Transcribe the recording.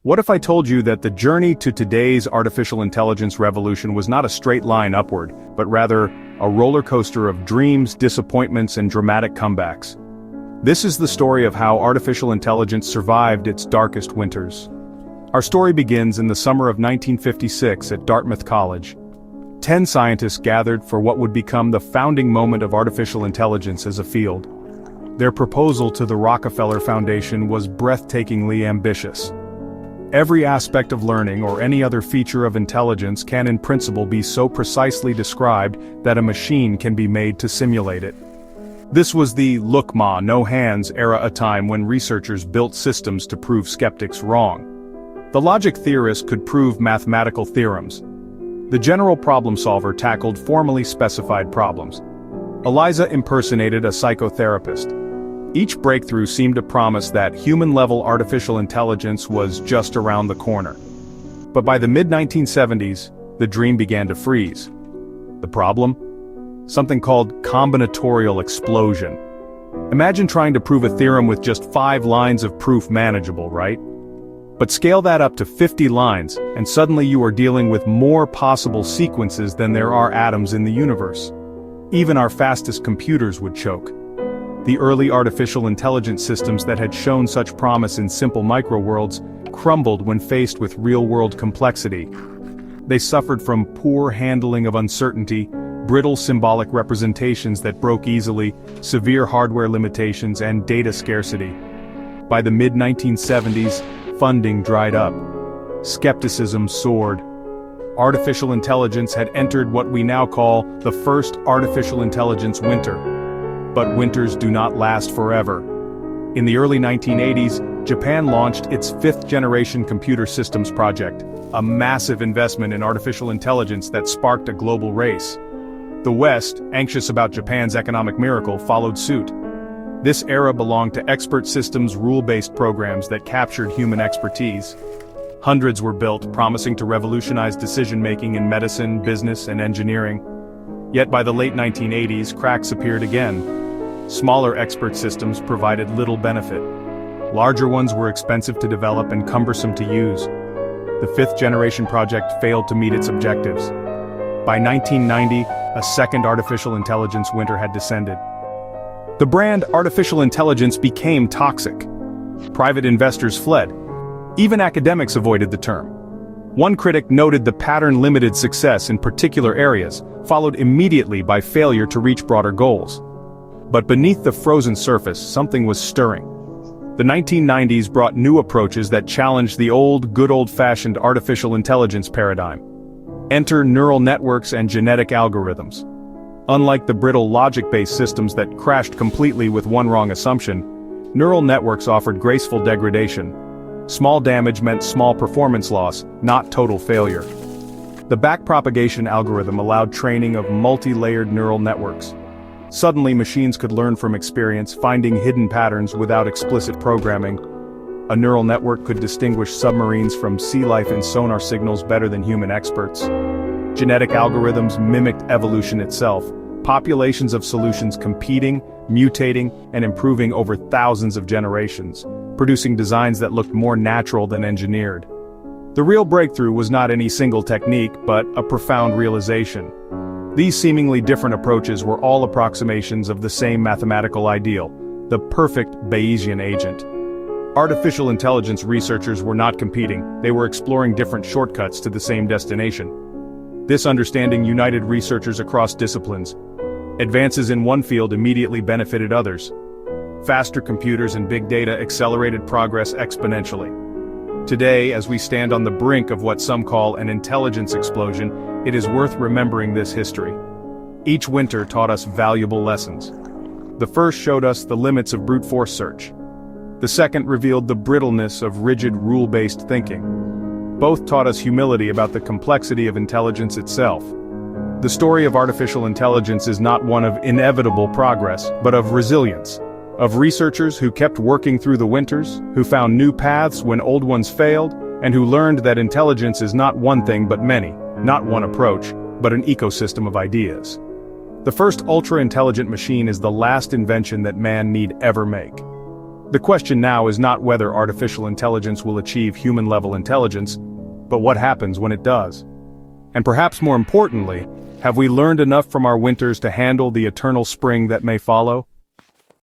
What if I told you that the journey to today's artificial intelligence revolution was not a straight line upward, but rather a roller coaster of dreams, disappointments, and dramatic comebacks? This is the story of how artificial intelligence survived its darkest winters. Our story begins in the summer of 1956 at Dartmouth College. 10 scientists gathered for what would become the founding moment of artificial intelligence as a field. Their proposal to the Rockefeller Foundation was breathtakingly ambitious. Every aspect of learning or any other feature of intelligence can in principle be so precisely described that a machine can be made to simulate it. This was the "look ma, no hands" era, a time when researchers built systems to prove skeptics wrong. The logic theorist could prove mathematical theorems. The general problem solver tackled formally specified problems. ELIZA impersonated a psychotherapist. Each breakthrough seemed to promise that human-level artificial intelligence was just around the corner. But by the mid-1970s, the dream began to freeze. The problem? Something called combinatorial explosion. Imagine trying to prove a theorem with just 5 lines of proof. Manageable, right? But scale that up to 50 lines, and suddenly you are dealing with more possible sequences than there are atoms in the universe. Even our fastest computers would choke. The early artificial intelligence systems that had shown such promise in simple microworlds crumbled when faced with real-world complexity. They suffered from poor handling of uncertainty, brittle symbolic representations that broke easily, severe hardware limitations, and data scarcity. By the mid-1970s, funding dried up. Skepticism soared. Artificial intelligence had entered what we now call the first artificial intelligence winter. But winters do not last forever. In the early 1980s, Japan launched its 5th-generation computer systems project, a massive investment in artificial intelligence that sparked a global race. The West, anxious about Japan's economic miracle, followed suit. This era belonged to expert systems rule-based programs that captured human expertise. Hundreds were built, promising to revolutionize decision-making in medicine, business, and engineering. Yet by the late 1980s, cracks appeared again. Smaller expert systems provided little benefit. Larger ones were expensive to develop and cumbersome to use. The 5th-generation project failed to meet its objectives. By 1990, a second artificial intelligence winter had descended. The brand artificial intelligence became toxic. Private investors fled. Even academics avoided the term. One critic noted the pattern-limited success in particular areas, followed immediately by failure to reach broader goals. But beneath the frozen surface, something was stirring. The 1990s brought new approaches that challenged the good old-fashioned artificial intelligence paradigm. Enter neural networks and genetic algorithms. Unlike the brittle logic-based systems that crashed completely with one wrong assumption, neural networks offered graceful degradation. Small damage meant small performance loss, not total failure. The backpropagation algorithm allowed training of multi-layered neural networks. Suddenly, machines could learn from experience, finding hidden patterns without explicit programming. A neural network could distinguish submarines from sea life and sonar signals better than human experts. Genetic algorithms mimicked evolution itself, populations of solutions competing, mutating, and improving over thousands of generations, producing designs that looked more natural than engineered. The real breakthrough was not any single technique, but a profound realization. These seemingly different approaches were all approximations of the same mathematical ideal, the perfect Bayesian agent. Artificial intelligence researchers were not competing, they were exploring different shortcuts to the same destination. This understanding united researchers across disciplines. Advances in one field immediately benefited others. Faster computers and big data accelerated progress exponentially. Today, as we stand on the brink of what some call an intelligence explosion, it is worth remembering this history. Each winter taught us valuable lessons. The first showed us the limits of brute force search. The second revealed the brittleness of rigid rule-based thinking. Both taught us humility about the complexity of intelligence itself. The story of artificial intelligence is not one of inevitable progress, but of resilience. Of researchers who kept working through the winters, who found new paths when old ones failed, and who learned that intelligence is not one thing but many, not one approach, but an ecosystem of ideas. The first ultra-intelligent machine is the last invention that man need ever make. The question now is not whether artificial intelligence will achieve human-level intelligence, but what happens when it does. And perhaps more importantly, have we learned enough from our winters to handle the eternal spring that may follow?